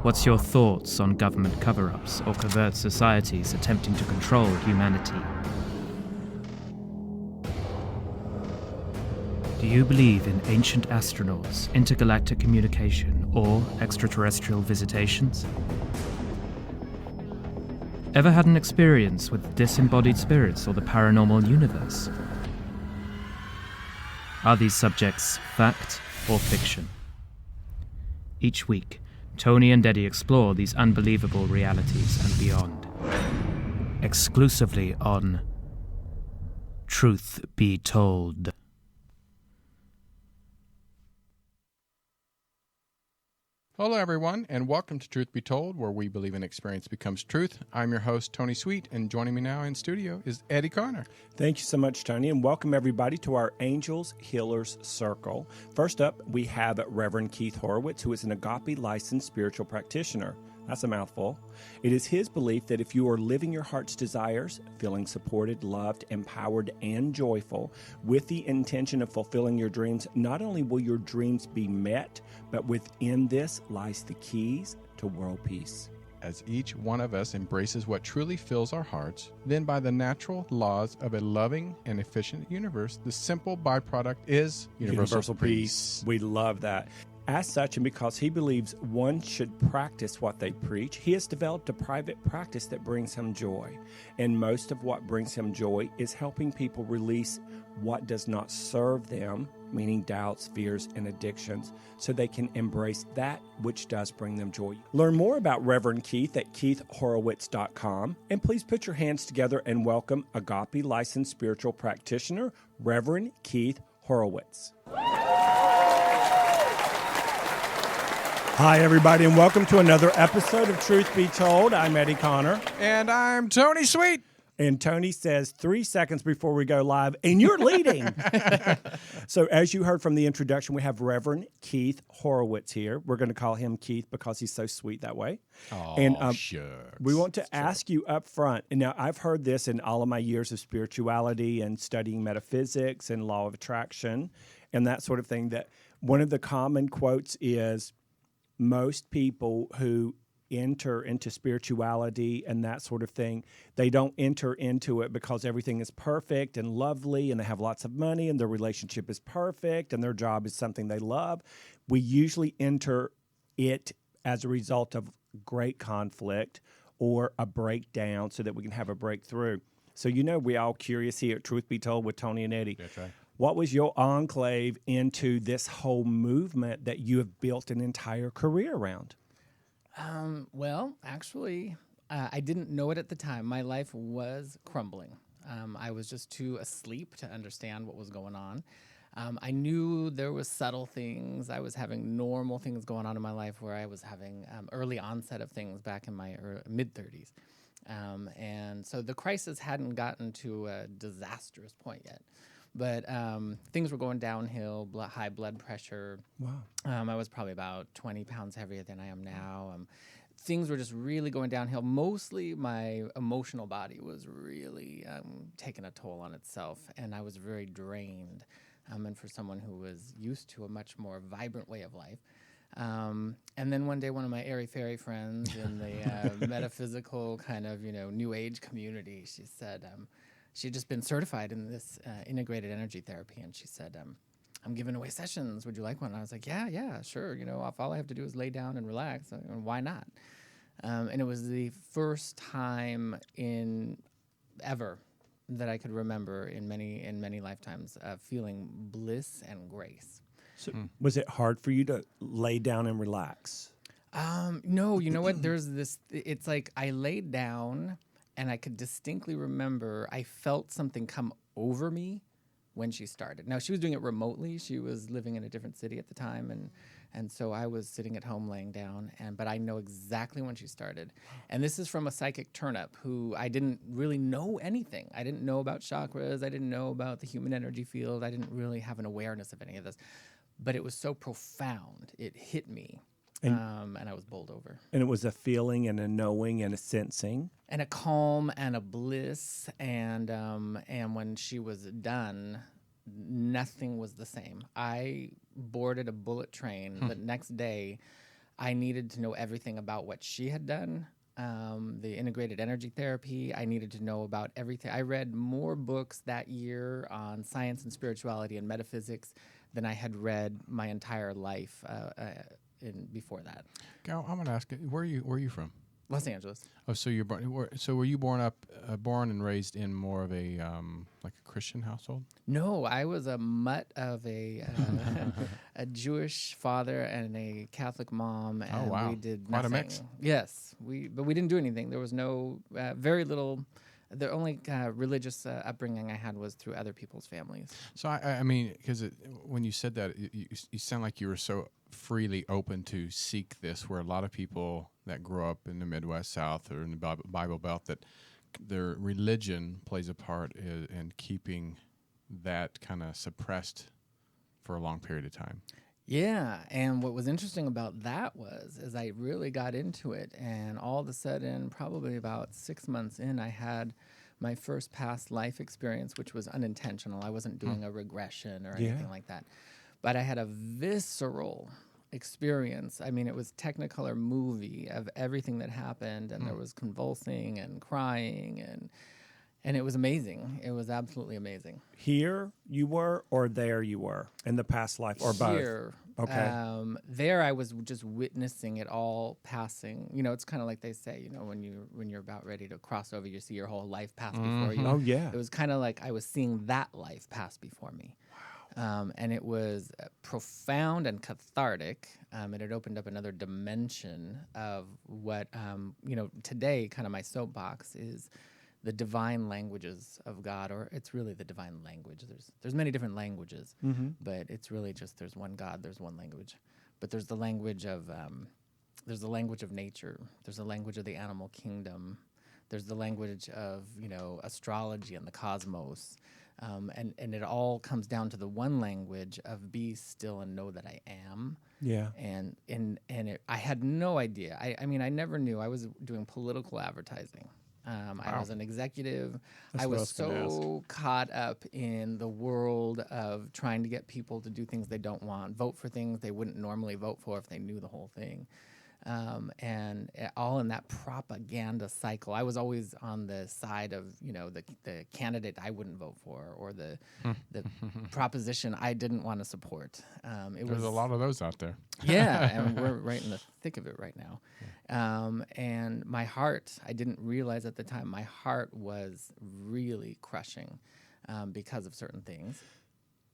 What's your thoughts on government cover-ups or covert societies attempting to control humanity? Do you believe in ancient astronauts, intergalactic communication, or extraterrestrial visitations? Ever had an experience with disembodied spirits or the paranormal universe? Are these subjects fact or fiction? Each week, Tony and Eddie explore these unbelievable realities and beyond. Exclusively on Truth Be Told. Hello, everyone, and welcome to Truth Be Told, where we believe in experience becomes truth. I'm your host, Tony Sweet, and joining me now in studio is Eddie Connor. Thank you so much, Tony, and welcome everybody to our Angels Healers Circle. First up, we have Reverend Keith Horwitz, who is an Agape licensed spiritual practitioner. That's a mouthful. It is his belief that if you are living your heart's desires, feeling supported, loved, empowered, and joyful, with the intention of fulfilling your dreams, not only will your dreams be met, but within this lies the keys to world peace. As each one of us embraces what truly fills our hearts, then by the natural laws of a loving and efficient universe, the simple byproduct is universal peace. We love that. As such, and because he believes one should practice what they preach, he has developed a private practice that brings him joy. And most of what brings him joy is helping people release what does not serve them, meaning doubts, fears, and addictions, so they can embrace that which does bring them joy. Learn more about Reverend Keith at keithhorowitz.com. And please put your hands together and welcome Agape licensed spiritual practitioner, Reverend Keith Horwitz. Hi, everybody, and welcome to another episode of Truth Be Told. I'm Eddie Connor. And I'm Tony Sweet. And Tony says 3 seconds before we go live, and you're leading. So as you heard from the introduction, we have Reverend Keith Horwitz here. We're going to call him Keith because he's so sweet that way. Oh, and shucks. we want to ask you up front, and now I've heard this in all of my years of spirituality and studying metaphysics and law of attraction and that sort of thing, that one of the common quotes is, most people who enter into spirituality and that sort of thing, they don't enter into it because everything is perfect and lovely and they have lots of money and their relationship is perfect and their job is something they love. We usually enter it as a result of great conflict or a breakdown so that we can have a breakthrough. So, we're all curious here at Truth Be Told with Tony and Eddie. That's right. What was your enclave into this whole movement that you have built an entire career around? Well, actually, I didn't know it at the time. My life was crumbling. I was just too asleep to understand what was going on. I knew there was subtle things. I was having normal things going on in my life where I was having early onset of things back in my mid-30s. And so the crisis hadn't gotten to a disastrous point yet. But things were going downhill, high blood pressure. Wow. I was probably about 20 pounds heavier than I am now. Things were just really going downhill. Mostly my emotional body was really taking a toll on itself, and I was very drained. And for someone who was used to a much more vibrant way of life. And then one day, one of my airy-fairy friends in the metaphysical kind of, new age community, she said, she'd just been certified in this integrated energy therapy, and she said, I'm giving away sessions. Would you like one? And I was like, yeah, sure. If all I have to do is lay down and relax, why not? And it was the first time ever that I could remember in many lifetimes feeling bliss and grace. So was it hard for you to lay down and relax? No, you know what? There's this, it's like I laid down and I could distinctly remember I felt something come over me when she started. Now, she was doing it remotely. She was living in a different city at the time, and so I was sitting at home laying down, but I know exactly when she started. And this is from a psychic turnip who I didn't really know anything. I didn't know about chakras. I didn't know about the human energy field. I didn't really have an awareness of any of this. But it was so profound. It hit me. And I was bowled over. And it was a feeling and a knowing and a sensing. And a calm and a bliss. And when she was done, nothing was the same. I boarded a bullet train the next day. I needed to know everything about what she had done, the integrated energy therapy. I needed to know about everything. I read more books that year on science and spirituality and metaphysics than I had read my entire life before that. Gal, I'm going to ask you, where are you from? Los Angeles. Oh, so were you born and raised in more of a like a Christian household? No, I was a mutt of a Jewish father and a Catholic mom, and we did Quite nothing. a mix. Yes, but we didn't do anything. There was no very little. The only religious upbringing I had was through other people's families. So I mean, because when you said that, you sound like you were so freely open to seek this, where a lot of people that grow up in the Midwest, South, or in the Bible Belt, that their religion plays a part in keeping that kind of suppressed for a long period of time. Yeah, and what was interesting about that is I really got into it, and all of a sudden, probably about 6 months in, I had my first past life experience, which was unintentional. I wasn't doing a regression or anything like that, but I had a visceral experience. I mean, it was Technicolor movie of everything that happened, and there was convulsing and crying, and it was amazing. It was absolutely amazing. Here you were, or there you were in the past life, or both? Here. Okay. There I was just witnessing it all passing. You know, it's kind of like they say, you know, when you're about ready to cross over, you see your whole life pass before you. Oh, yeah. It was kind of like I was seeing that life pass before me. Wow. And it was profound and cathartic. It had opened up another dimension of what, you know, today kind of my soapbox is the divine languages of God, or it's really the divine language. There's many different languages, but it's really just there's one God, there's one language. But there's the language of nature. There's the language of the animal kingdom. There's the language of, you know, astrology and the cosmos. And it all comes down to the one language of be still and know that I am. Yeah. And I had no idea. I mean, I never knew. I was doing political advertising. I was an executive. That's I what I was was gonna so caught up in the world of trying to get people to do things they don't want, vote for things they wouldn't normally vote for if they knew the whole thing. And all in that propaganda cycle. I was always on the side of, you know, the candidate I wouldn't vote for, or the proposition I didn't want to support. There's a lot of those out there. Yeah, and we're right in the thick of it right now. And my heart, I didn't realize at the time, my heart was really crushing because of certain things.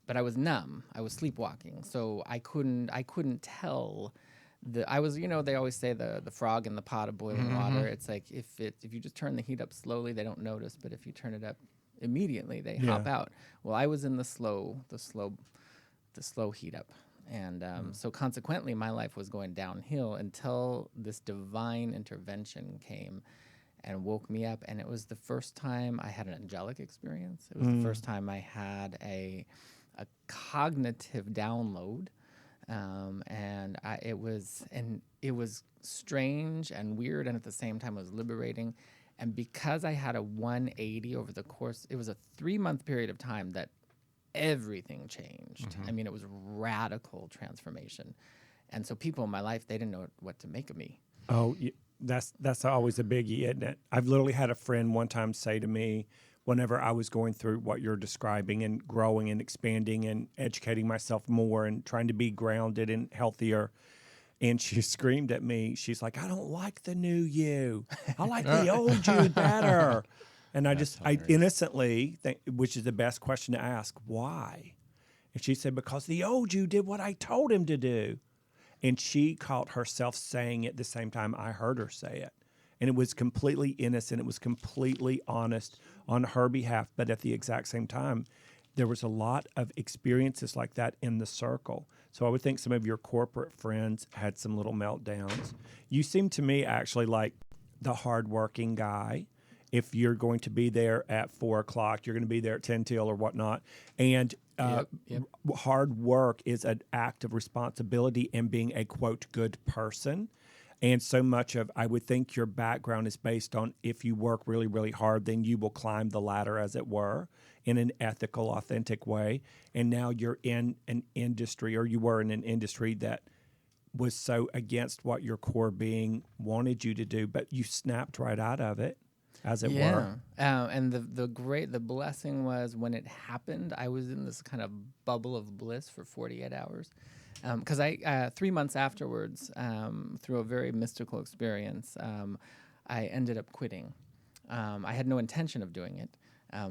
But I was numb. I was sleepwalking, so I couldn't tell. I was, you know, they always say the frog in the pot of boiling water. It's like if you just turn the heat up slowly, they don't notice, but if you turn it up immediately, they hop out. Well, I was in the slow heat up, and so consequently, my life was going downhill until this divine intervention came and woke me up. And it was the first time I had an angelic experience. It was the first time I had a cognitive download. It was strange and weird, and at the same time it was liberating. And because I had a 180 over the course, it was a 3-month period of time that everything changed. I mean, it was radical transformation. And so people in my life, they didn't know what to make of me. Oh, that's always a biggie, isn't it? I've literally had a friend one time say to me, whenever I was going through what you're describing and growing and expanding and educating myself more and trying to be grounded and healthier, and she screamed at me, she's like, I don't like the new you. I like the old you better. And I innocently think, which is the best question to ask, why? And she said, because the old you did what I told him to do. And she caught herself saying it the same time I heard her say it. And it was completely innocent. It was completely honest on her behalf. But at the exact same time, there was a lot of experiences like that in the circle. So I would think some of your corporate friends had some little meltdowns. You seem to me actually like the hardworking guy. If you're going to be there at 4 o'clock, you're going to be there at 10 till or whatnot. And hard work is an act of responsibility and being a, quote, good person. And so much of, I would think your background is based on if you work really, really hard, then you will climb the ladder, as it were, in an ethical, authentic way. And now you're in an industry, or you were in an industry that was so against what your core being wanted you to do, but you snapped right out of it, as it were. And the blessing was when it happened, I was in this kind of bubble of bliss for 48 hours. Because 3 months afterwards, through a very mystical experience, I ended up quitting. I had no intention of doing it,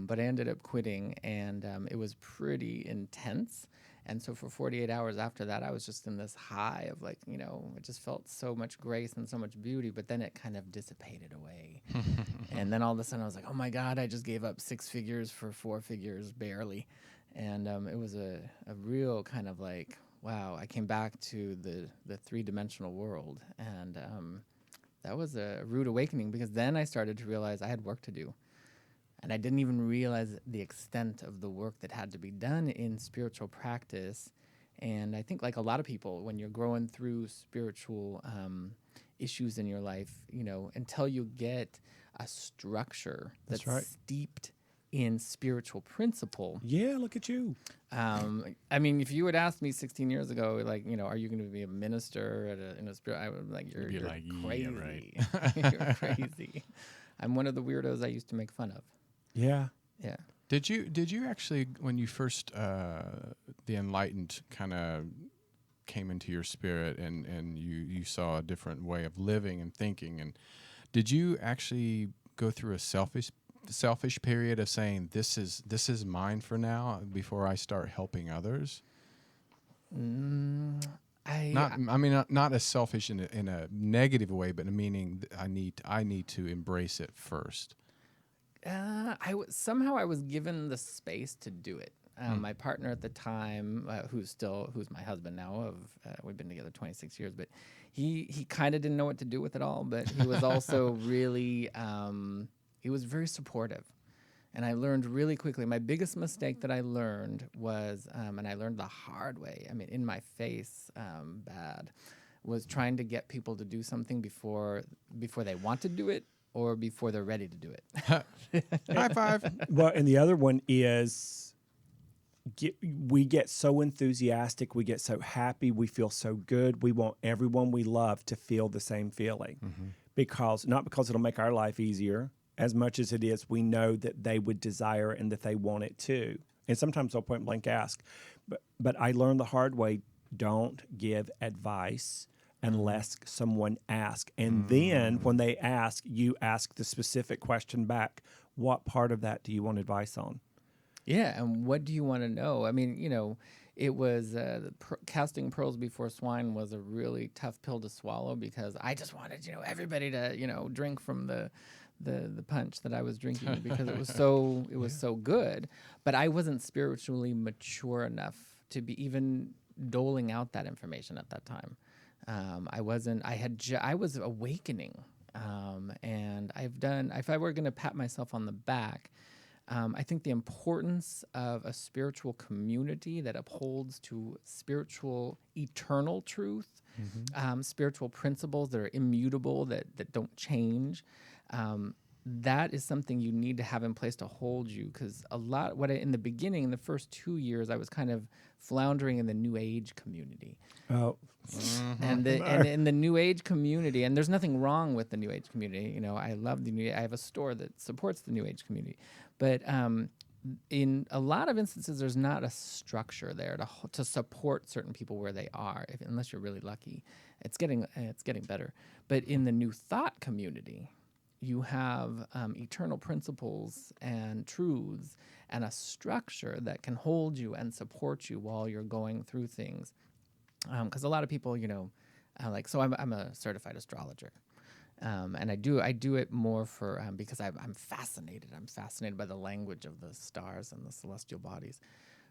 but I ended up quitting, and it was pretty intense. And so for 48 hours after that, I was just in this high of like, it just felt so much grace and so much beauty, but then it kind of dissipated away. And then all of a sudden I was like, oh my God, I just gave up 6 figures for 4 figures barely. And it was a real kind of like, wow, I came back to the 3-dimensional world. And that was a rude awakening, because then I started to realize I had work to do. And I didn't even realize the extent of the work that had to be done in spiritual practice. And I think, like a lot of people, when you're growing through spiritual issues in your life, until you get a structure that's right. steeped in spiritual principle. Yeah, look at you. I mean, if you had asked me 16 years ago, like, are you going to be a minister in a spirit? I would be like, you're like, crazy. yeah, right. You're crazy. I'm one of the weirdos I used to make fun of. Yeah. Yeah. Did you actually, when you first the enlightened kind of came into your spirit and you saw a different way of living and thinking, and did you actually go through a selfish period of saying this is mine for now before I start helping others? Not as selfish in a negative way, but meaning I need to embrace it first. Somehow I was given the space to do it. My partner at the time, who's my husband now, we've been together 26 years, but he kind of didn't know what to do with it all, but he was also really, he was very supportive. And I learned really quickly, my biggest mistake that I learned was, and I learned the hard way, in my face, bad, was trying to get people to do something before they want to do it, or before they're ready to do it. High five. Well, and the other one is we get so enthusiastic, we get so happy, we feel so good. We want everyone we love to feel the same feeling, not because it'll make our life easier, as much as it is we know that they would desire and that they want it too. And sometimes they'll point blank ask. But I learned the hard way, don't give advice unless someone asks. And then when they ask, you ask the specific question back. What part of that do you want advice on? Yeah, and what do you want to know? It was casting pearls before swine was a really tough pill to swallow, because I just wanted, everybody to, drink from the punch that I was drinking, because it was so good. But I wasn't spiritually mature enough to be even doling out that information at that time. I was awakening. And if I were going to pat myself on the back, I think the importance of a spiritual community that upholds to spiritual eternal truth, spiritual principles that are immutable, that don't change, that is something you need to have in place to hold you. Because in the beginning, in the first 2 years, I was kind of floundering in the New Age community. Oh, and in the New Age community, and there's nothing wrong with the New Age community. I love the New Age. I have a store that supports the New Age community, but in a lot of instances, there's not a structure there to support certain people where they are, unless you're really lucky. It's getting better, but in the New Thought community, you have eternal principles and truths and a structure that can hold you and support you while you're going through things. Because a lot of people, I'm a certified astrologer, and I do it more for because I'm fascinated. I'm fascinated by the language of the stars and the celestial bodies,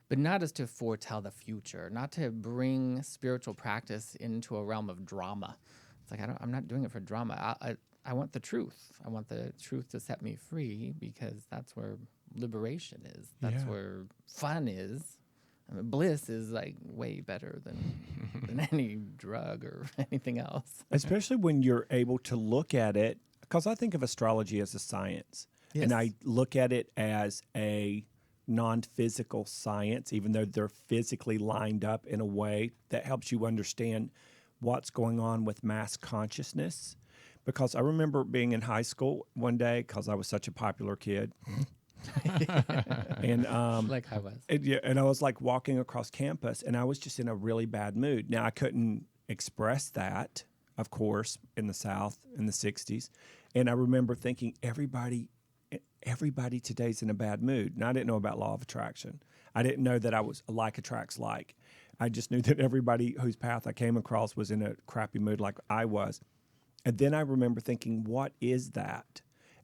but not as to foretell the future, not to bring spiritual practice into a realm of drama. It's like I'm not doing it for drama. I want the truth. I want the truth to set me free, because that's where liberation is. That's where fun is. Bliss is like way better than any drug or anything else. Especially when you're able to look at it, because I think of astrology as a science. Yes. And I look at it as a non-physical science, even though they're physically lined up in a way that helps you understand what's going on with mass consciousness. Because I remember being in high school one day, because I was such a popular kid. And Like I was. and I was like walking across campus, and I was just in a really bad mood. Now I couldn't express that, of course, in the South in the '60s, and I remember thinking everybody today's in a bad mood. And I didn't know about law of attraction. I didn't know that I was like attracts like. I just knew that everybody whose path I came across was in a crappy mood like I was. And then I remember thinking, what is that?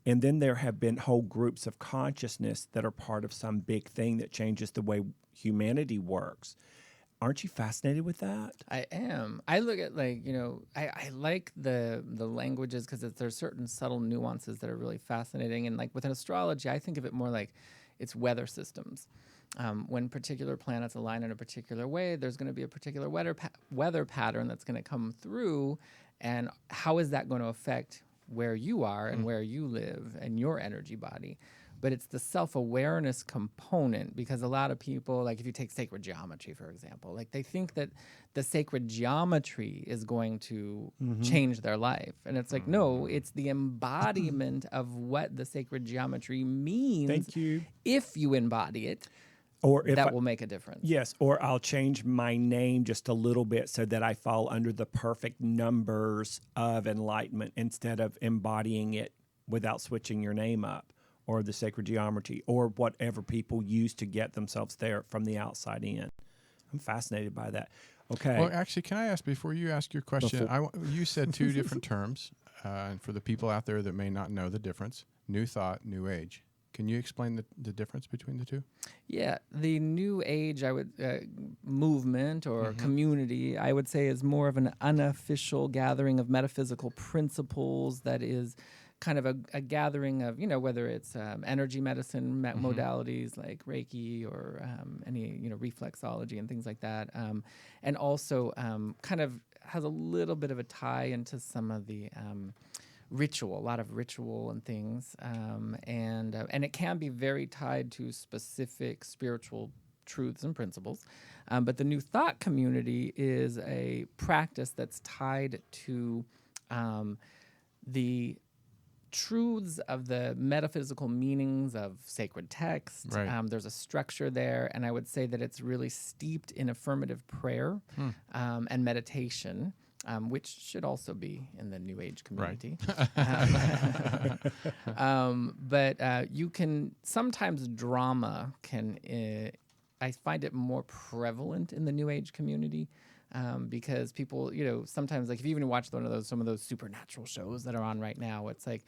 And then there have been whole groups of consciousness that are part of some big thing that changes the way humanity works. Aren't you fascinated with that? I am. I look at I like the languages because there's certain subtle nuances that are really fascinating. And like with astrology, I think of it more like it's weather systems. When particular planets align in a particular way, there's going to be a particular weather pattern that's going to come through. And how is that going to affect where you are and where you live and your energy body? But it's the self-awareness component, because a lot of people, like if you take sacred geometry, for example, like they think that the sacred geometry is going to change their life. And it's like, no, it's the embodiment of what the sacred geometry means. Thank you. If you embody it, Or if that will make a difference. Yes, or I'll change my name just a little bit so that I fall under the perfect numbers of enlightenment instead of embodying it without switching your name up, or the sacred geometry, or whatever people use to get themselves there from the outside in. I'm fascinated by that. Okay. Well, actually, can I ask, before you ask your question, you said two different terms, and for the people out there that may not know the difference, New Thought, New Age. Can you explain the difference between the two? Yeah, the New Age, movement or community, I would say, is more of an unofficial gathering of metaphysical principles that is kind of a gathering of, whether it's energy medicine modalities like Reiki or any, reflexology and things like that. And also kind of has a little bit of a tie into some of the ritual, a lot of ritual and things. And it can be very tied to specific spiritual truths and principles. But the New Thought community is a practice that's tied to the truths of the metaphysical meanings of sacred text. Right. There's a structure there, and I would say that it's really steeped in affirmative prayer and meditation, which should also be in the New Age community. Right. But you can sometimes drama can. I find it more prevalent in the New Age community. Because people, sometimes, like if you even watch some of those supernatural shows that are on right now, it's like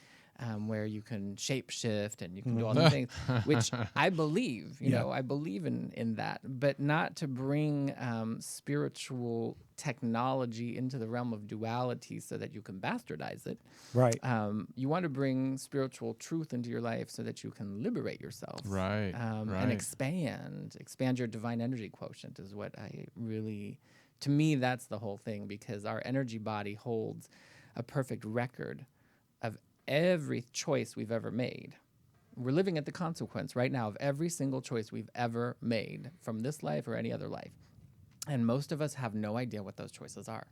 where you can shapeshift and you can do all these things, which I believe, I believe in that, but not to bring spiritual technology into the realm of duality so that you can bastardize it. Right. You want to bring spiritual truth into your life so that you can liberate yourself. Right. And expand your divine energy quotient is what I really... To me, that's the whole thing, because our energy body holds a perfect record of every choice we've ever made. We're living at the consequence right now of every single choice we've ever made from this life or any other life. And most of us have no idea what those choices are.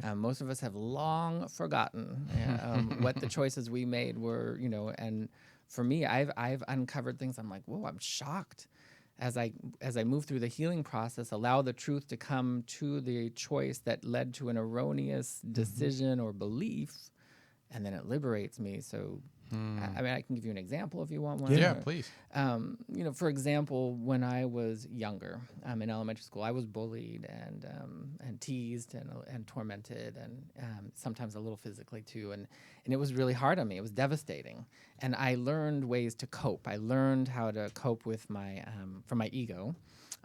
Right. Most of us have long forgotten what the choices we made were, and for me, I've uncovered things. I'm like, whoa, I'm shocked. As I move through the healing process, allow the truth to come to the choice that led to an erroneous decision or belief, and then it liberates me. So, I can give you an example if you want one. Yeah, please. For example, when I was younger, in elementary school, I was bullied and teased and tormented, and sometimes a little physically too. And it was really hard on me. It was devastating. And I learned ways to cope. I learned how to cope with from my ego.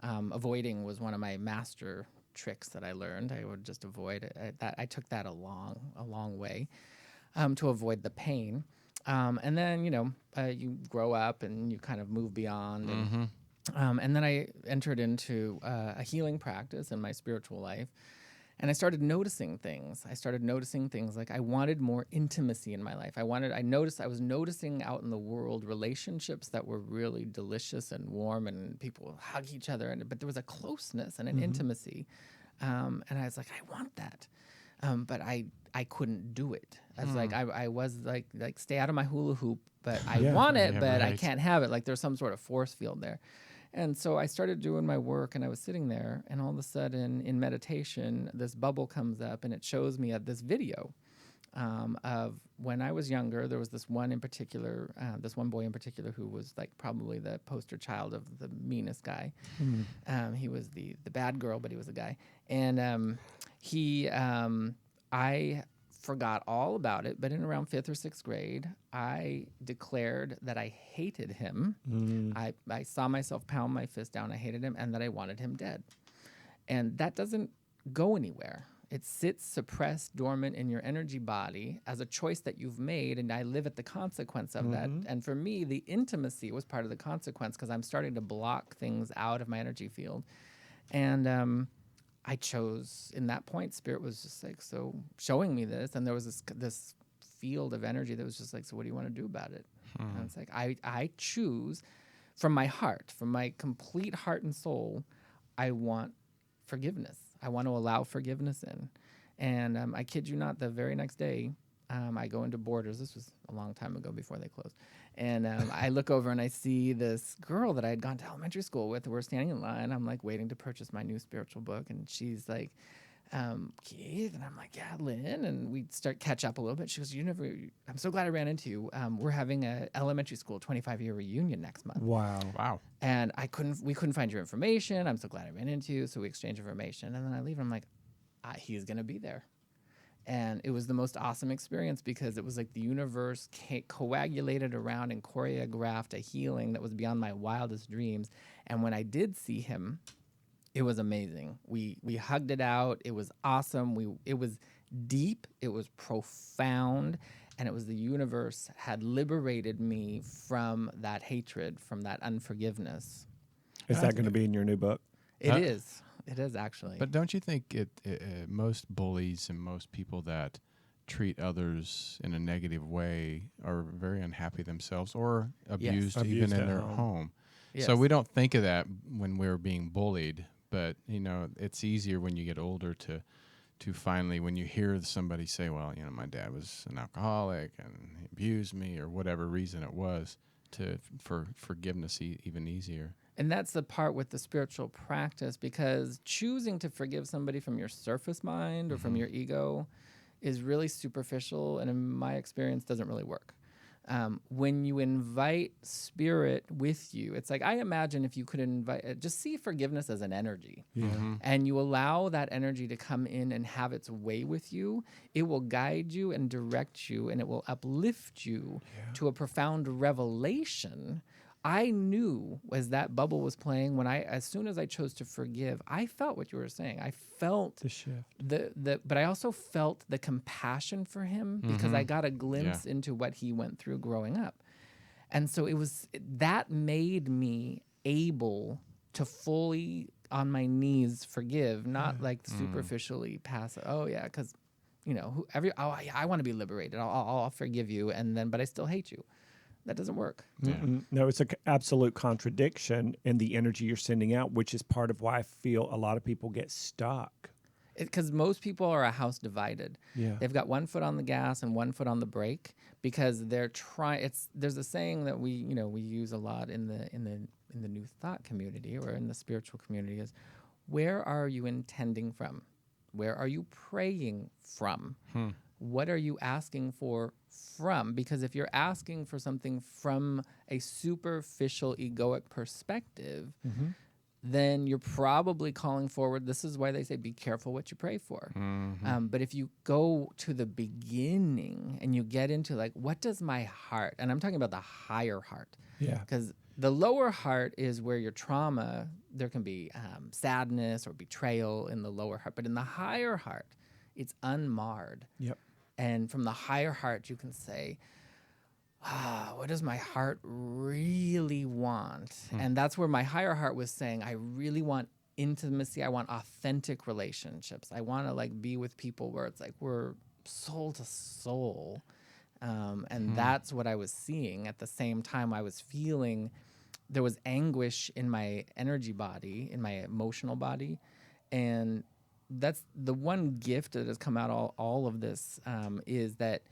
Avoiding was one of my master tricks that I learned. I would just avoid it. I took that a long way to avoid the pain. And then, you grow up and you kind of move beyond. And then I entered into a healing practice in my spiritual life. And I started noticing things. Like I wanted more intimacy in my life. I was noticing out in the world relationships that were really delicious and warm, and people hug each other. But there was a closeness and an intimacy. And I was like, I want that. but I couldn't do it. I was like, I was like stay out of my hula hoop, but I Yeah. want it, Yeah, but I right. can't have it. Like there's some sort of force field there. And so I started doing my work, and I was sitting there, and all of a sudden in meditation, this bubble comes up, and it shows me this video of when I was younger. There was this one in particular, this one boy in particular, who was like probably the poster child of the meanest guy. He was the bad girl, but he was a guy. And I forgot all about it, but in around 5th or 6th grade, I declared that I hated him. I saw myself pound my fist down. I hated him, and that I wanted him dead. And that doesn't go anywhere. It sits suppressed, dormant in your energy body as a choice that you've made, and I live at the consequence of that. And for me, the intimacy was part of the consequence, because I'm starting to block things out of my energy field. And I chose, in that point, Spirit was just like, so showing me this, and there was this field of energy that was just like, so what do you want to do about it? And it's like, I choose from my heart, from my complete heart and soul, I want forgiveness. I want to allow forgiveness in. And I kid you not, the very next day, I go into Borders. This was a long time ago before they closed. And I look over and I see this girl that I had gone to elementary school with. We're standing in line. I'm like waiting to purchase my new spiritual book. And she's like, Keith. And I'm like, yeah, Lynn. And we catch up a little bit. She goes, I'm so glad I ran into you. We're having a elementary school 25-year reunion next month. Wow. And we couldn't find your information. I'm so glad I ran into you. So we exchange information. And then I leave. And I'm like, he's going to be there. And it was the most awesome experience, because it was like the universe coagulated around and choreographed a healing that was beyond my wildest dreams. And when I did see him, it was amazing. We hugged it out. It was awesome. It was deep. It was profound. And it was the universe had liberated me from that hatred, from that unforgiveness. Is that going to be in your new book? It is. It is, actually. But don't you think most bullies and most people that treat others in a negative way are very unhappy themselves, or abused even Abused in at their home. home? Yes. So we don't think of that when we're being bullied, but it's easier when you get older to finally, when you hear somebody say, well, my dad was an alcoholic and he abused me, or whatever reason it was, for forgiveness even easier. And that's the part with the spiritual practice, because choosing to forgive somebody from your surface mind or from your ego is really superficial, and in my experience doesn't really work. When you invite Spirit with you, it's like, I imagine if you could just see forgiveness as an energy, and you allow that energy to come in and have its way with you, it will guide you and direct you, and it will uplift you to a profound revelation. I knew as that bubble was playing, as soon as I chose to forgive, I felt what you were saying. I felt The shift. but I also felt the compassion for him, because I got a glimpse into what he went through growing up. And so that made me able to fully on my knees forgive, not like superficially pass it. Oh yeah, because I want to be liberated. I'll forgive you, but I still hate you. That doesn't work. No, it's an absolute contradiction in the energy you're sending out, which is part of why I feel a lot of people get stuck. Because most people are a house divided. Yeah. They've got one foot on the gas and one foot on the brake, because they're trying. There's a saying that we use a lot in the New Thought community or in the spiritual community is, where are you intending from? Where are you praying from? What are you asking for from? Because if you're asking for something from a superficial egoic perspective, then you're probably calling forward. This is why they say, be careful what you pray for. But if you go to the beginning and you get into like, what does my heart, and I'm talking about the higher heart. Yeah. Because the lower heart is where your trauma, there can be sadness or betrayal in the lower heart. But in the higher heart, it's unmarred. Yep. And from the higher heart, you can say, what does my heart really want? And that's where my higher heart was saying, I really want intimacy. I want authentic relationships. I want to be with people where it's like we're soul to soul. And that's what I was seeing. At the same time, I was feeling there was anguish in my energy body, in my emotional body. And that's the one gift that has come out all of this is that,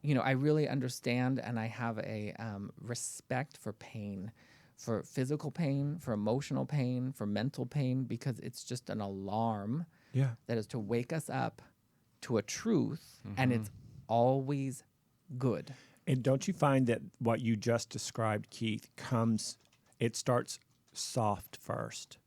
I really understand and I have a respect for pain, for physical pain, for emotional pain, for mental pain, because it's just an alarm that is to wake us up to a truth, and it's always good. And don't you find that what you just described, Keith, it starts soft first,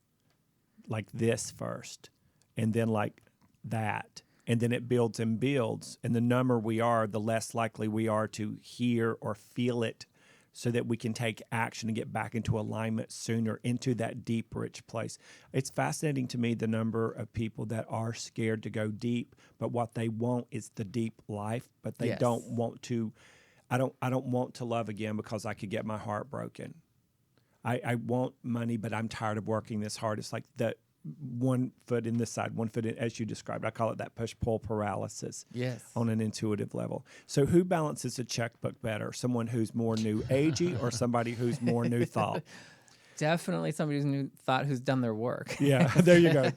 like this first, and then like that. And then it builds and builds. And the number we are, the less likely we are to hear or feel it, so that we can take action and get back into alignment sooner, into that deep, rich place. It's fascinating to me the number of people that are scared to go deep, but what they want is the deep life, but they don't want to. I don't want to love again because I could get my heart broken. I want money, but I'm tired of working this hard. It's like the 1 foot in this side, 1 foot in, as you described. I call it that push-pull paralysis on an intuitive level. So who balances a checkbook better? Someone who's more new agey or somebody who's more new thought? Definitely somebody who's new thought, who's done their work. Yeah, there you go.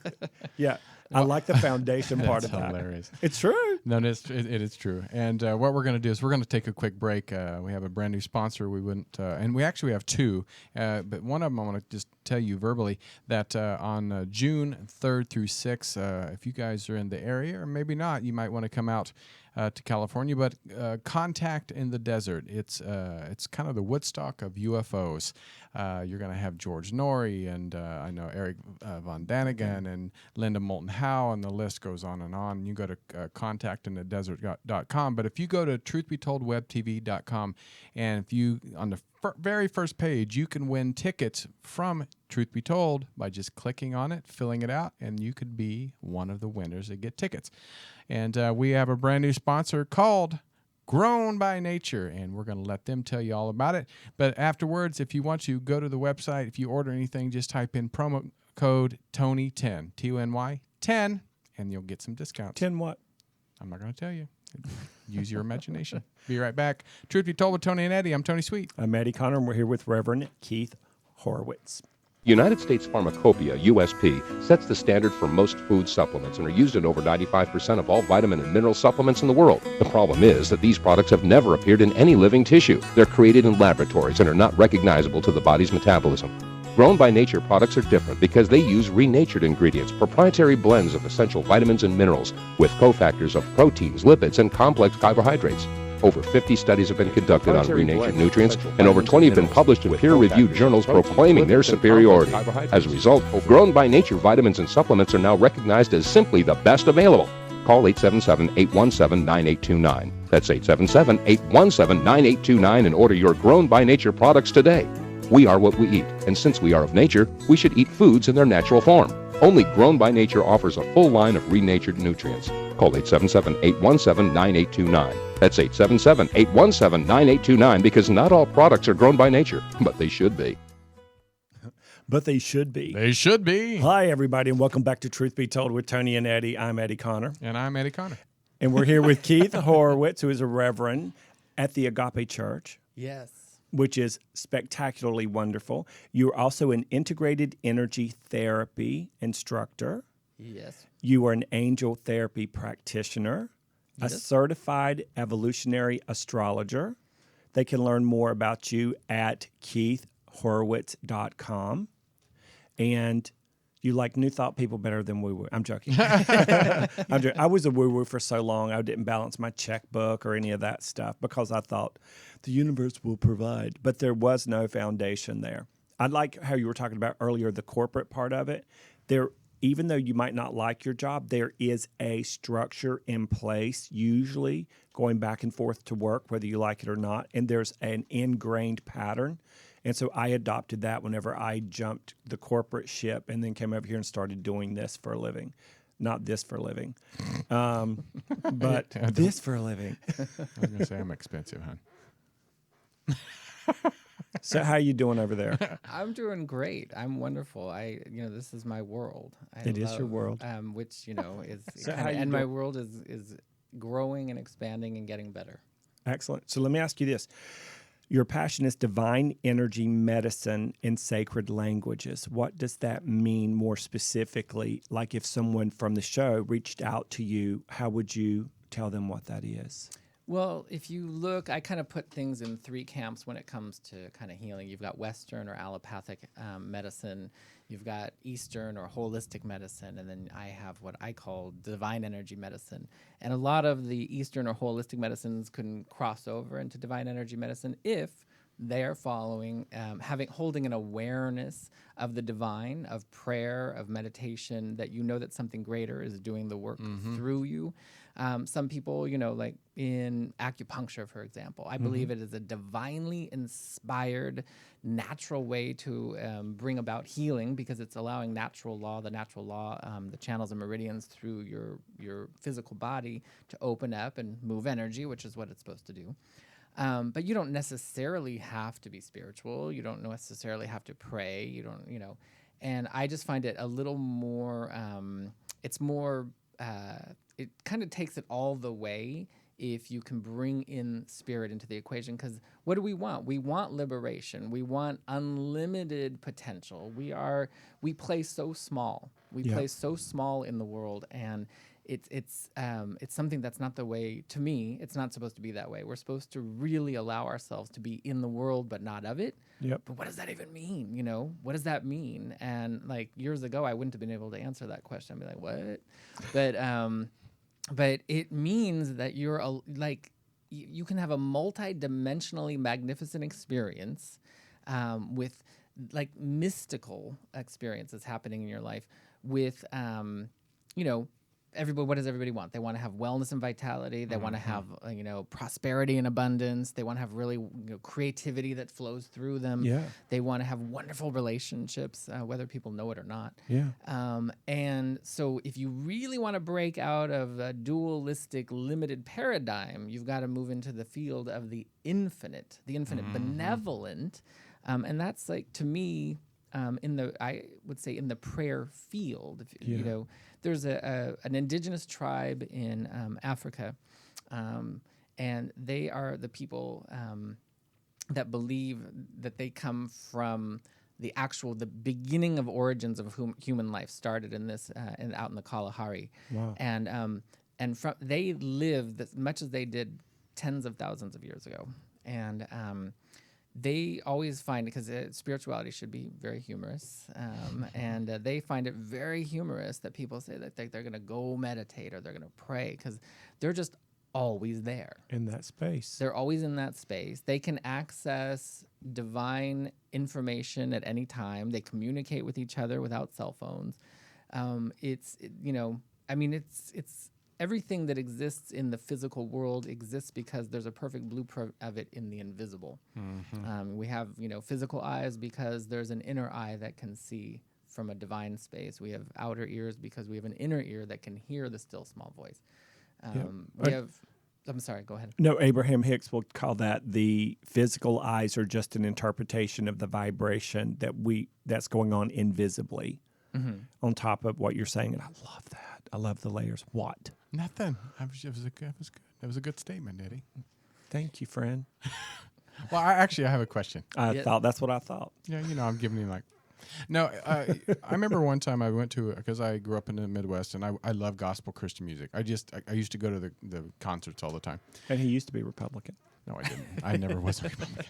Yeah. I like the foundation part of that. That's hilarious. It's true. No, it is true. And what we're going to do is we're going to take a quick break. We have a brand new sponsor. We wouldn't, and we actually have two. But one of them I want to just tell you verbally that on June 3rd through 6th, if you guys are in the area, or maybe not, you might want to come out to California. But Contact in the Desert. It's kind of the Woodstock of UFOs. You're going to have George Norrie and I know Eric Von Danigan and Linda Moulton Howe, and the list goes on and on. You go to contactinthedesert.com. But if you go to truthbetoldwebtv.com, and if you, on the very first page, you can win tickets from Truth Be Told by just clicking on it, filling it out, and you could be one of the winners that get tickets. And we have a brand new sponsor called Grown by Nature, and we're going to let them tell you all about it. But afterwards, if you want to, go to the website. If you order anything, just type in promo code TONY10, T-O-N-Y, 10, and you'll get some discounts. 10 what? I'm not going to tell you. Use your imagination. Be right back. Truth Be Told with Tony and Eddie. I'm Tony Sweet. I'm Eddie Connor, and we're here with Reverend Keith Horwitz. United States Pharmacopoeia, USP, sets the standard for most food supplements and are used in over 95% of all vitamin and mineral supplements in the world. The problem is that these products have never appeared in any living tissue. They're created in laboratories and are not recognizable to the body's metabolism. Grown by Nature products are different because they use renatured ingredients, proprietary blends of essential vitamins and minerals with cofactors of proteins, lipids, and complex carbohydrates. Over 50 studies have been conducted on renatured nutrients, and over 20 have been published in peer-reviewed journals proclaiming their superiority. As a result, Grown by Nature vitamins and supplements are now recognized as simply the best available. Call 877-817-9829. That's 877-817-9829 and order your Grown by Nature products today. We are what we eat, and since we are of nature, we should eat foods in their natural form. Only Grown by Nature offers a full line of renatured nutrients. Call 877-817-9829. That's 877-817-9829, because not all products are grown by nature, but they should be. But they should be. They should be. Hi, everybody, and welcome back to Truth Be Told with Tony and Eddie. I'm Eddie Connor. And I'm Eddie Connor. And we're here with Keith Horwitz, who is a reverend at the Agape Church. Yes. Which is spectacularly wonderful. You're also an integrated energy therapy instructor. Yes. You are an angel therapy practitioner, a certified evolutionary astrologer. They can learn more about you at keithhorwitz.com. And you like New Thought people better than woo-woo. I'm joking. I'm joking. I was a woo-woo for so long, I didn't balance my checkbook or any of that stuff because I thought the universe will provide. But there was no foundation there. I like how you were talking about earlier, the corporate part of it. Even though you might not like your job, there is a structure in place, usually going back and forth to work, whether you like it or not. And there's an ingrained pattern. And so I adopted that whenever I jumped the corporate ship and then came over here and started doing this for a living. Not this for a living, but this for a living. I was going to say I'm expensive, hon. So how you doing over there? I'm doing great. I'm wonderful. This is my world. It is your world. Which, is So kinda, how you and my doing? world is growing and expanding and getting better. Excellent. So let me ask you this. Your passion is divine energy, medicine, and sacred languages. What does that mean more specifically? Like if someone from the show reached out to you, how would you tell them what that is? Well, if you look, I kind of put things in three camps when it comes to kind of healing. You've got Western or allopathic medicine, you've got Eastern or holistic medicine, and then I have what I call divine energy medicine. And a lot of the Eastern or holistic medicines can cross over into divine energy medicine if they are following, holding an awareness of the divine, of prayer, of meditation, that you know that something greater is doing the work through you. Some people, like in acupuncture, for example, I believe it is a divinely inspired, natural way to bring about healing, because it's allowing the natural law, the channels and meridians through your physical body to open up and move energy, which is what it's supposed to do. But you don't necessarily have to be spiritual. You don't necessarily have to pray. You don't, and I just find it a little more, it kind of takes it all the way if you can bring in spirit into the equation. Because what do we want? We want liberation. We want unlimited potential. We play so small. We play so small in the world, and it's something that's not the way. To me, it's not supposed to be that way. We're supposed to really allow ourselves to be in the world, but not of it. Yep. But what does that even mean? What does that mean? And like years ago, I wouldn't have been able to answer that question. I'd be like, what? But it means that you're you can have a multi-dimensionally magnificent experience with like mystical experiences happening in your life with, everybody. What does everybody want? They want to have wellness and vitality. They want to have, prosperity and abundance. They want to have really creativity that flows through them. Yeah. They want to have wonderful relationships, whether people know it or not. Yeah. And so if you really want to break out of a dualistic, limited paradigm, you've got to move into the field of the infinite benevolent. And that's like, to me, I would say in the prayer field, there's an indigenous tribe in Africa, and they are the people that believe that they come from the beginning of origins of whom human life started in this out in the Kalahari. Wow. And they lived as much as they did tens of thousands of years ago, and they always find, because spirituality should be very humorous, and they find it very humorous that people say that they're going to go meditate or they're going to pray, because they're just always there. In that space. They're always in that space. They can access divine information at any time. They communicate with each other without cell phones. It's everything that exists in the physical world exists because there's a perfect blueprint of it in the invisible. We have, physical eyes because there's an inner eye that can see from a divine space. We have outer ears because we have an inner ear that can hear the still small voice. I'm sorry, go ahead. No, Abraham Hicks will call that the physical eyes are just an interpretation of the vibration that's going on invisibly on top of what you're saying. And I love that. I love the layers. What? Nothing. It was good. That was a good statement, Eddie. Thank you, friend. Well, I have a question. That's what I thought. Yeah, I'm giving you No, I remember one time I went to, because I grew up in the Midwest, and I love gospel Christian music. I used to go to the concerts all the time. And he used to be Republican. No, I didn't. I never was a Republican.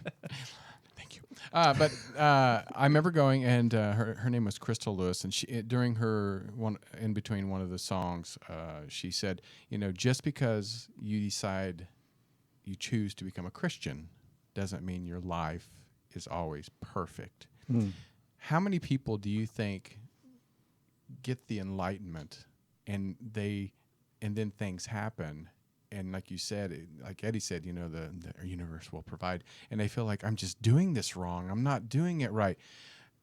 Thank you. But I remember going, and her name was Crystal Lewis, and she during in between one of the songs, she said, just because you choose to become a Christian doesn't mean your life is always perfect. How many people do you think get the enlightenment and then things happen, and like you said, like Eddie said, the universe will provide, and they feel like, I'm just doing this wrong, I'm not doing it right.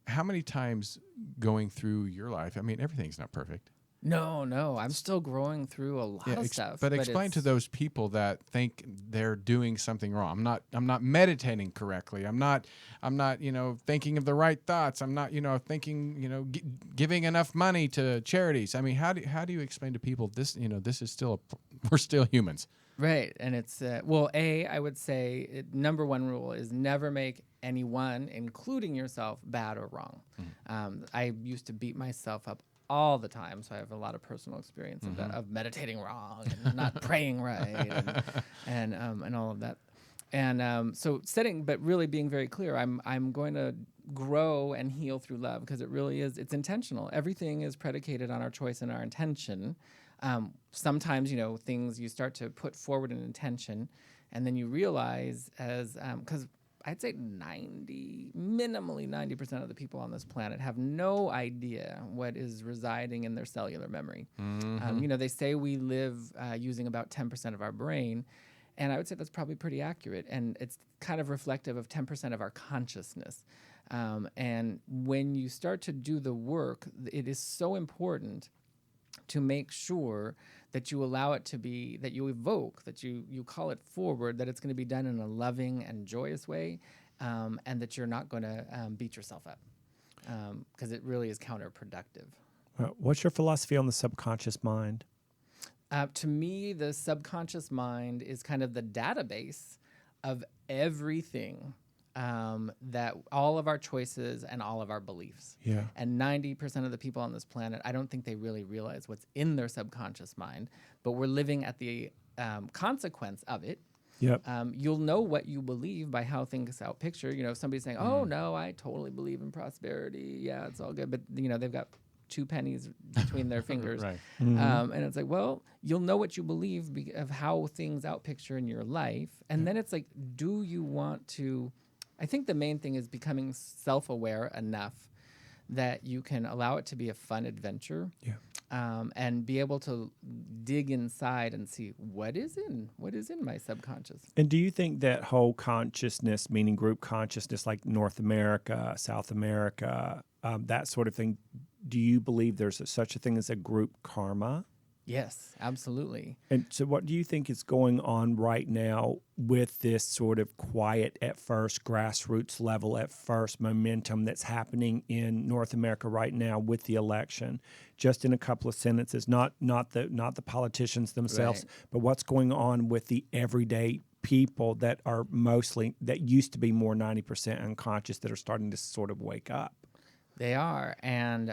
How many times going through your life, everything's not perfect. No, I'm still growing through a lot of stuff. But explain to those people that think they're doing something wrong. I'm not meditating correctly. I'm not thinking of the right thoughts. I'm not thinking giving enough money to charities. How do you explain to people this? This is still we're still humans. Right. And it's, I would say number one rule is never make anyone, including yourself, bad or wrong. I used to beat myself up all the time, so I have a lot of personal experience of meditating wrong and not praying right and all of that. And so but really being very clear, I'm going to grow and heal through love, because it really is, it's intentional. Everything is predicated on our choice and our intention. Sometimes, things you start to put forward an intention, and then you realize because I'd say minimally 90% of the people on this planet have no idea what is residing in their cellular memory. They say we live using about 10% of our brain, and I would say that's probably pretty accurate, and it's kind of reflective of 10% of our consciousness. And when you start to do the work, it is so important to make sure that you allow it to be, that you evoke, that you call it forward, that it's going to be done in a loving and joyous way, and that you're not going to beat yourself up, because it really is counterproductive. What's your philosophy on the subconscious mind? To me, the subconscious mind is kind of the database of everything, that all of our choices and all of our beliefs. Yeah. And 90% of the people on this planet, I don't think they really realize what's in their subconscious mind, but we're living at the consequence of it. Yep. You'll know what you believe by how things outpicture. If somebody's saying, "Oh no, I totally believe in prosperity. Yeah, it's all good," but they've got 2 pennies between their fingers, Right. And it's like, well, you'll know what you believe of how things outpicture in your life, and then it's like, do you want to? I think the main thing is becoming self-aware enough that you can allow it to be a fun adventure, and be able to dig inside and see what is in my subconscious. And do you think that whole consciousness, meaning group consciousness, like North America, South America, that sort of thing, do you believe there's such a thing as a group karma? Yes, absolutely. And so what do you think is going on right now with this sort of quiet at first, grassroots level at first momentum that's happening in North America right now with the election? Just in a couple of sentences, not the politicians themselves, Right. but what's going on with the everyday people that used to be more 90% unconscious, that are starting to sort of wake up. They are, and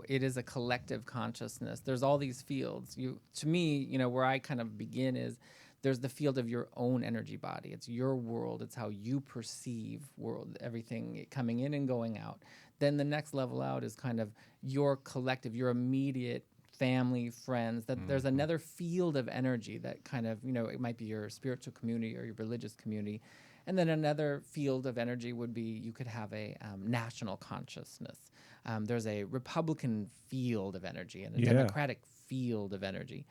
it is a collective consciousness. There's all these fields. To me, where I kind of begin is there's the field of your own energy body. It's your world. It's how you perceive world, everything coming in and going out. Then the next level out is kind of your collective, your immediate family, friends. That there's another field of energy that kind of, it might be your spiritual community or your religious community. And then another field of energy would be, you could have a national consciousness. There's a Republican field of energy and a Democratic field of energy.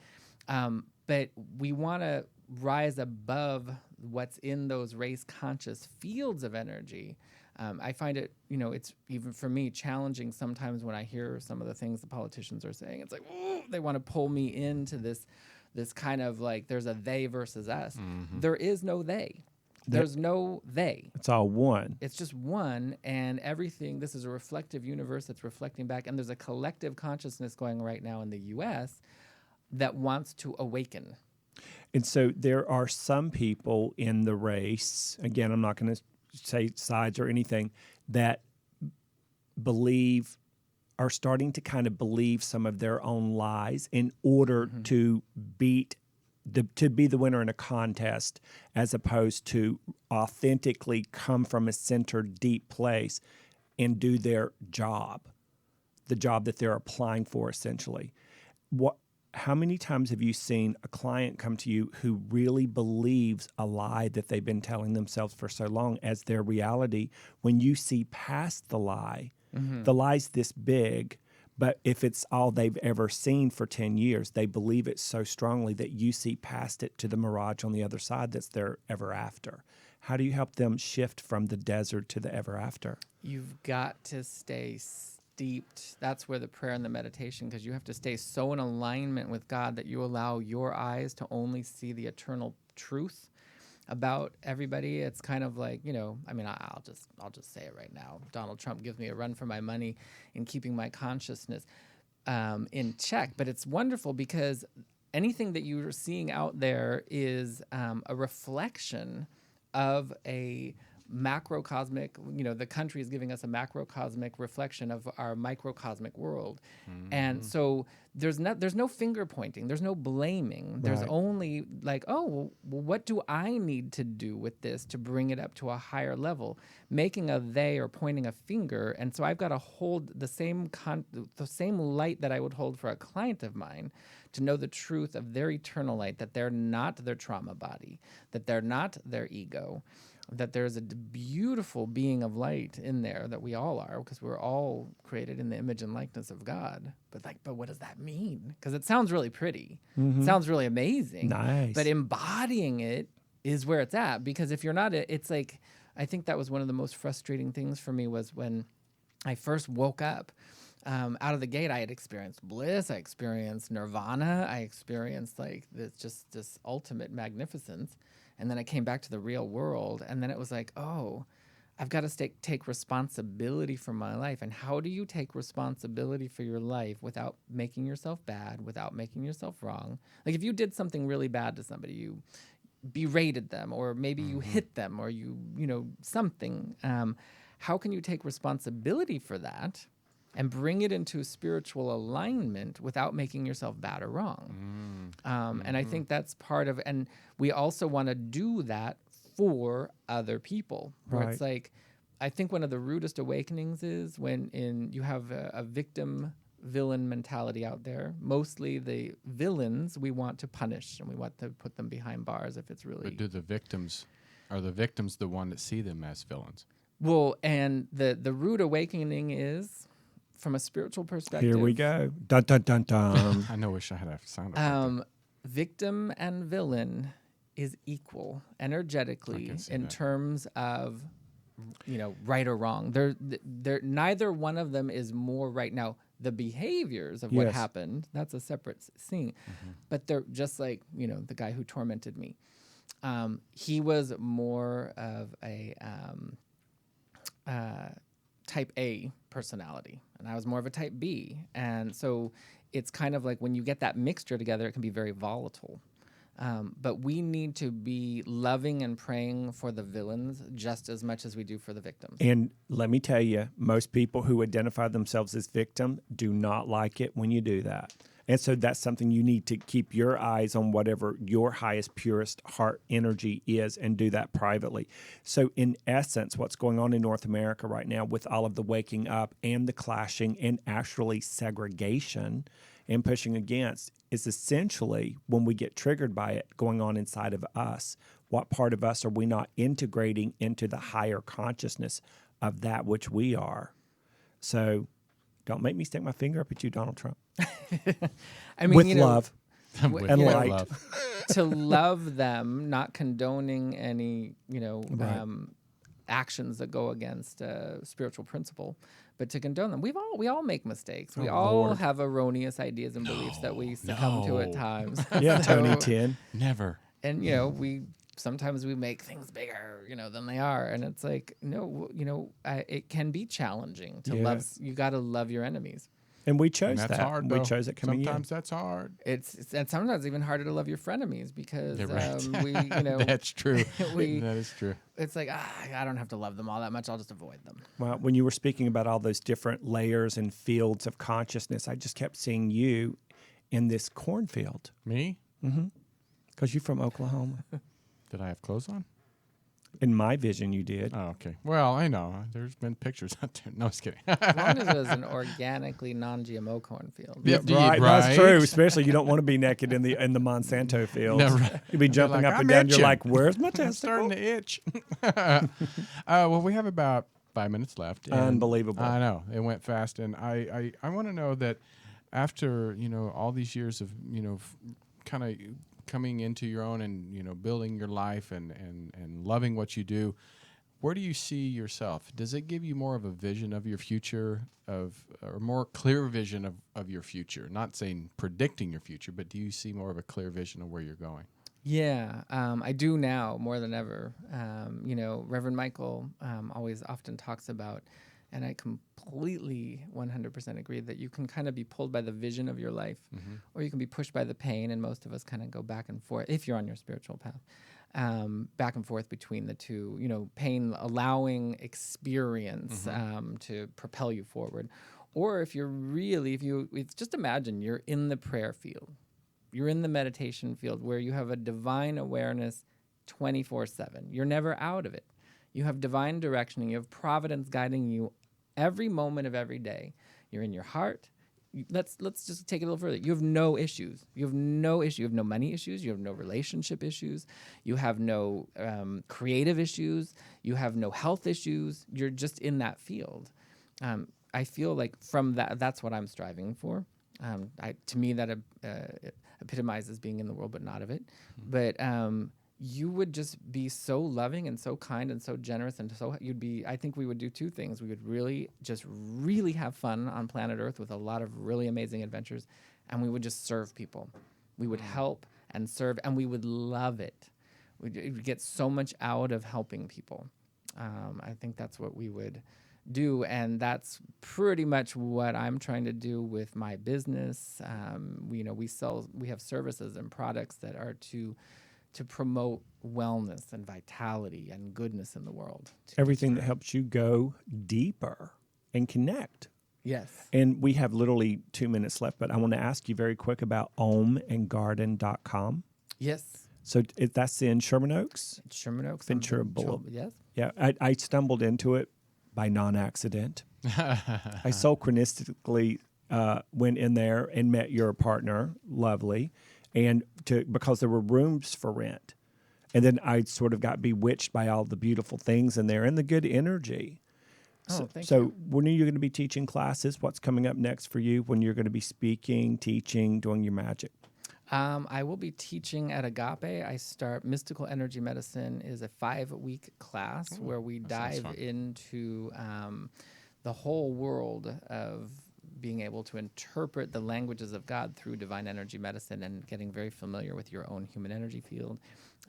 But we want to rise above what's in those race-conscious fields of energy. I find it, it's even for me challenging sometimes when I hear some of the things the politicians are saying. It's like, ooh, they want to pull me into this kind of like, there's a they versus us. There is no they. There's no they. It's all one. It's just one, and everything, this is a reflective universe that's reflecting back, and there's a collective consciousness going right now in the U.S. that wants to awaken. And so there are some people in the race, again, I'm not going to say sides or anything, that are starting to kind of believe some of their own lies in order to be the winner in a contest, as opposed to authentically come from a centered, deep place and do their job, the job that they're applying for, essentially. How many times have you seen a client come to you who really believes a lie that they've been telling themselves for so long as their reality, when you see past the lie? The lie's this big, but if it's all they've ever seen for 10 years, they believe it so strongly that you see past it to the mirage on the other side that's their ever after. How do you help them shift from the desert to the ever after? You've got to stay steeped. That's where the prayer and the meditation, because you have to stay so in alignment with God that you allow your eyes to only see the eternal truth about everybody. It's kind of like, I'll just say it right now. Donald Trump gives me a run for my money in keeping my consciousness in check. But it's wonderful because anything that you're seeing out there is a reflection of a macrocosmic, the country is giving us a macrocosmic reflection of our microcosmic world. And so there's no finger pointing, there's no blaming. There's Right. only like, oh, well, what do I need to do with this to bring it up to a higher level? Making a they or pointing a finger. And so I've got to hold the same light that I would hold for a client of mine to know the truth of their eternal light, that they're not their trauma body, that they're not their ego, that there's a beautiful being of light in there that we all are, because we're all created in the image and likeness of God. But what does that mean? Because it sounds really pretty. It sounds really amazing. Nice. But embodying it is where it's at. Because if you're not, it's like, I think that was one of the most frustrating things for me was when I first woke up. Out of the gate, I had experienced bliss. I experienced nirvana. I experienced like this ultimate magnificence. And then I came back to the real world, and then it was like, oh, I've got to take responsibility for my life. And how do you take responsibility for your life without making yourself bad, without making yourself wrong? Like if you did something really bad to somebody, you berated them, or maybe you hit them, or something. How can you take responsibility for that and bring it into spiritual alignment without making yourself bad or wrong? And I think that's part of, and we also want to do that for other people. Where Right. it's like, I think one of the rudest awakenings is when you have a victim villain mentality out there. Mostly the villains we want to punish, and we want to put them behind bars if it's really... But are the victims the one that see them as villains? Well, and the rude awakening is, from a spiritual perspective... Here we go. Dun, dun, dun, dun. I know, wish I had a sound effect. Victim and villain is equal energetically in that. terms of, right or wrong. They're neither one of them is more right. Now, the behaviors of what Yes. happened, that's a separate scene. But they're just like, the guy who tormented me. He was more of a type A personality, and I was more of a type B. And so it's kind of like when you get that mixture together, it can be very volatile. But we need to be loving and praying for the villains just as much as we do for the victims. And let me tell you, most people who identify themselves as victim do not like it when you do that. And so that's something you need to keep your eyes on, whatever your highest, purest heart energy is, and do that privately. So in essence, what's going on in North America right now with all of the waking up and the clashing and actually segregation and pushing against is essentially, when we get triggered by it going on inside of us, what part of us are we not integrating into the higher consciousness of that which we are? So don't make me stick my finger up at you, Donald Trump. I mean, With love With and you know, light. love. to love them, not condoning any, Right. actions that go against spiritual principle, but to condone them. We all make mistakes. We Oh, all Lord. have erroneous ideas and beliefs that we succumb to at no. times. Yeah, Tony So- 10. Never. And sometimes we make things bigger, than they are, and it's like, no, it can be challenging to love. Yes. You got to love your enemies. And we And chose that's that. hard, We though. chose it coming Sometimes that's hard. It's and sometimes even harder to love your frenemies because You're right. we, That's true. we- That is true. it's like I don't have to love them all that much. I'll just avoid them. in. Well, when you were speaking about all those different layers and fields of consciousness, I just kept seeing you in this cornfield Me? because you're from Oklahoma. Did I have clothes on? In my vision, you did. Oh, okay. Well, I know. There's been pictures out there. No, I was kidding. As long as it was an organically non-GMO cornfield. Yeah, Right, right. that's true. Especially you don't want to be naked in the Monsanto fields. No, right. You'd be jumping like, up and "I'm down. You're itching." like, "Where's my I'm starting testicle?" to itch. Well, we have about 5 minutes left. and Unbelievable. I know. It went fast. And I want to know that after, all these years of, kind of coming into your own and, building your life and loving what you do, where do you see yourself? Does it give you more of a vision of your future, or more clear vision of your future? Not saying predicting your future, but do you see more of a clear vision of where you're going? Yeah, I do now more than ever. Reverend Michael always often talks about And I completely 100% agree that you can kind of be pulled by the vision of your life, or you can be pushed by the pain. And most of us kind of go back and forth, if you're on your spiritual path, back and forth between the two, pain allowing experience to propel you forward. Or if it's just imagine you're in the prayer field, you're in the meditation field where you have a divine awareness 24/7. You're never out of it. You have divine direction. You have providence guiding you every moment of every day. You're in your heart. Let's just take it a little further. You have no issues. You have no issue. You have no money issues. You have no relationship issues. You have no creative issues. You have no health issues. You're just in that field. I feel like from that's what I'm striving for. To me, that epitomizes being in the world but not of it. But you would just be so loving and so kind and so generous, and I think we would do two things. We would really have fun on planet Earth with a lot of really amazing adventures, and we would just serve people. We would help and serve, and we would love it. We'd get so much out of helping people. I think that's what we would do, and that's pretty much what I'm trying to do with my business. We have services and products that are to promote wellness and vitality and goodness in the world. Everything that helps you go deeper and connect. Yes. And we have literally 2 minutes left, but I want to ask you very quick about omandgarden.com. Yes. So that's in Sherman Oaks? Sherman Oaks. Ventura Boulevard. Yes. Yeah, I stumbled into it by non-accident. I synchronistically went in there and met your partner, lovely, because there were rooms for rent. And then I sort of got bewitched by all the beautiful things in there and the good energy. Thank so you. when are you going to be teaching classes? What's coming up next for you when you're going to be speaking, teaching, doing your magic? I will be teaching at Agape. I start Mystical Energy Medicine is a 5-week class where we dive into the whole world of being able to interpret the languages of God through divine energy medicine and getting very familiar with your own human energy field.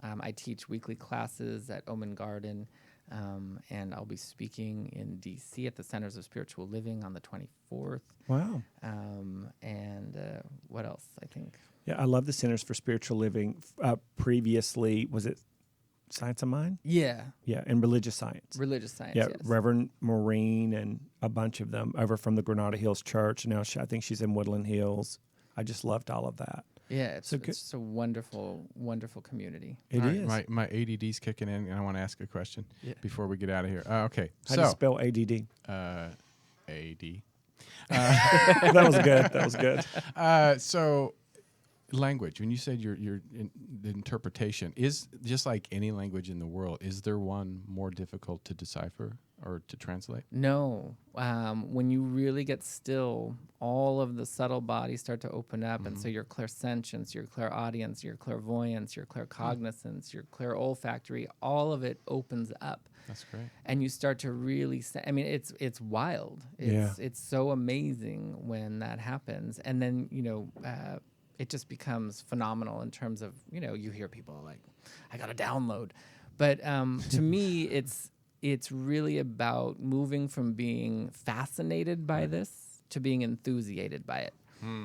I teach weekly classes at Om and Garden, and I'll be speaking in D.C. at the Centers of Spiritual Living on the 24th. Wow. And what else, I think? Yeah, I love the Centers for Spiritual Living. Previously, was it Science of Mind? Yeah. Yeah, and Religious Science. Religious Science, yeah, yes. Reverend Maureen and a bunch of them over from the Granada Hills Church. Now I think she's in Woodland Hills. I just loved all of that. Yeah, it's a wonderful, wonderful community. It is. My ADD's kicking in, and I want to ask a question before we get out of here. Okay. How do you spell ADD? AD. That was good. That was good. So language, when you said the interpretation, is just like any language in the world, is there one more difficult to decipher or to translate? No. When you really get still, all of the subtle bodies start to open up, and so your clairsentience, your clairaudience, your clairvoyance, your claircognizance, your clairolfactory, all of it opens up. That's great. And you start to really it's wild. It's so amazing when that happens. And then, it just becomes phenomenal in terms of, you hear people like, I got to download. But to me, it's really about moving from being fascinated by this to being enthusiasted by it.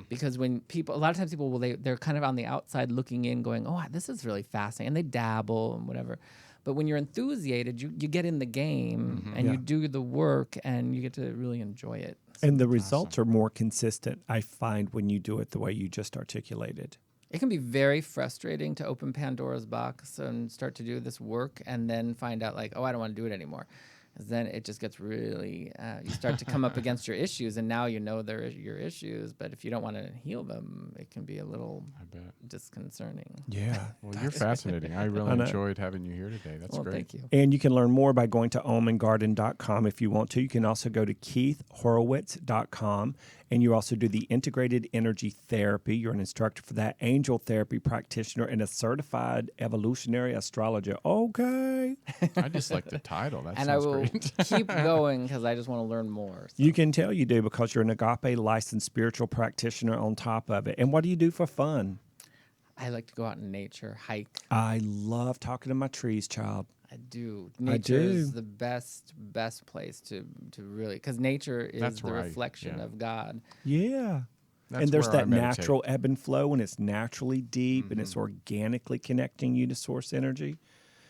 Because when a lot of times people, they're kind of on the outside looking in going, oh, this is really fascinating. And they dabble and whatever. But when you're enthusiasted, you get in the game and you do the work and you get to really enjoy it. And the results are more consistent, I find, when you do it the way you just articulated. It can be very frustrating to open Pandora's box and start to do this work and then find out like, oh, I don't want to do it anymore. 'Cause then it just gets really, you start to come up against your issues, and now they're your issues. But if you don't want to heal them, it can be a little disconcerting. Yeah. Well, you're fascinating. I really enjoyed having you here today. That's great. Thank you. And you can learn more by going to omandgarden.com if you want to. You can also go to keithhorwitz.com, and you also do the integrated energy therapy. You're an instructor for that, angel therapy practitioner, and a certified evolutionary astrologer. Okay. I just like the title. That And sounds I will great. keep going because I just want to learn more. So. You can tell you do because you're an Agape licensed spiritual practitioner on top of it. And what do you do for fun? I like to go out in nature, hike. I love talking to my trees, child. I do. Nature do. is the best place to really, because nature is That's the right, reflection yeah. of God. Yeah. That's And there's where I that meditate. natural ebb and flow, and it's naturally deep, and it's organically connecting you to source energy.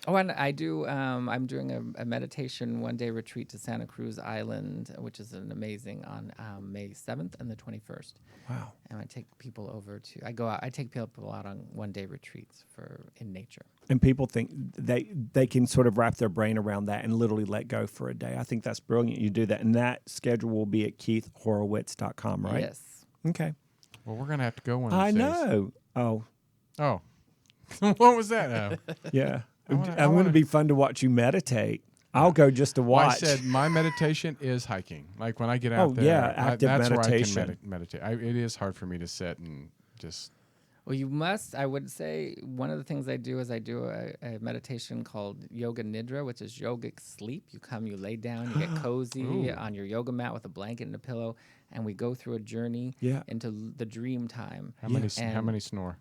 Oh, and I do. I'm doing a meditation 1-day retreat to Santa Cruz Island, which is an amazing on May 7th and the 21st. Wow. And I take people over to. I go out. I take people out on 1-day retreats in nature. And people think they can sort of wrap their brain around that and literally let go for a day. I think that's brilliant. You do that. And that schedule will be at keithhorwitz.com, right? Yes. Okay. Well, we're gonna have to go one of I these days. know. Oh, Oh, what was that? yeah. I I'm going wanna- to be fun to watch you meditate. I'll go just to Well, I watch. said my meditation is hiking. Like when I get out Oh, there, yeah, active that's meditation. where I can meditate. It is hard for me to sit and just. Well, you must. I would say one of the things I do is I do a meditation called Yoga Nidra, which is yogic sleep. You come, you lay down, you get cozy Ooh. on your yoga mat with a blanket and a pillow, and we go through a journey Yeah. into the dream time. How many? And- How many snore?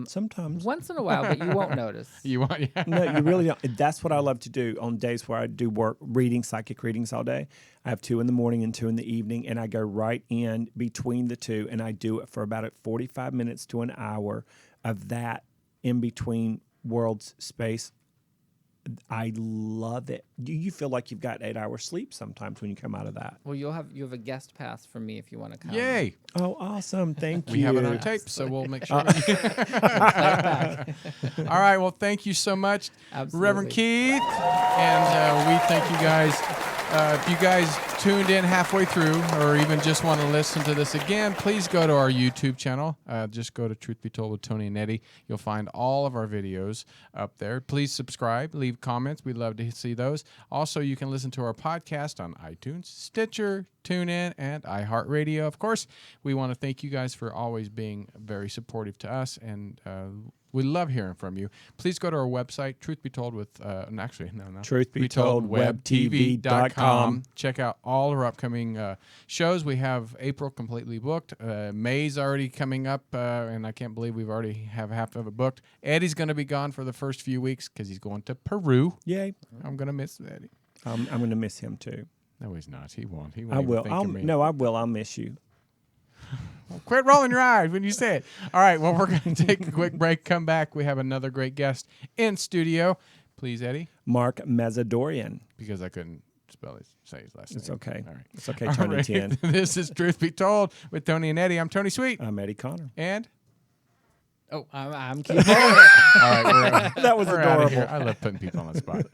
Sometimes. Once in a while, but you won't notice. You want? Yeah. No, you really don't. That's what I love to do on days where I do work, psychic readings all day. I have 2 in the morning and 2 in the evening, and I go right in between the two, and I do it for about 45 minutes to an hour of that in between worlds space. I love it. You feel like you've got 8 hours sleep sometimes when you come out of that. Well, you have a guest pass from me if you want to come. Yay! Oh, awesome. Thank you. We have it on tape, so we'll make sure. Play it back. All right. Well, thank you so much, Absolutely. Reverend Keith, and we thank you guys. If you guys tuned in halfway through, or even just want to listen to this again, please go to our YouTube channel. Just go to Truth Be Told with Tony and Eddie. You'll find all of our videos up there. Please subscribe, leave comments. We'd love to see those. Also, you can listen to our podcast on iTunes, Stitcher, TuneIn, and iHeartRadio. Of course, we want to thank you guys for always being very supportive to us, and we love hearing from you. Please go to our website, Truth Be Told with, truthbetoldwebtv.com. Check out all our upcoming shows. We have April completely booked. May's already coming up, and I can't believe we've already have half of it booked. Eddie's going to be gone for the first few weeks because he's going to Peru. Yay. I'm going to miss Eddie. I'm going to miss him too. No, he's not. He won't. He won't I even will. think of me. No, I will. I'll miss you. Quit rolling your eyes when you say it. All right, well, we're going to take a quick break. Come back. We have another great guest in studio. Please, Eddie, Mark Mezzadorian. because I couldn't say his last It's name. okay. All right. It's okay, All Tony right. 10. This is Truth Be Told with Tony and Eddie. I'm Tony Sweet. I'm Eddie Connor. And? Oh, I'm Keith. All right, That was we're out of adorable. here. I love putting people on the spot.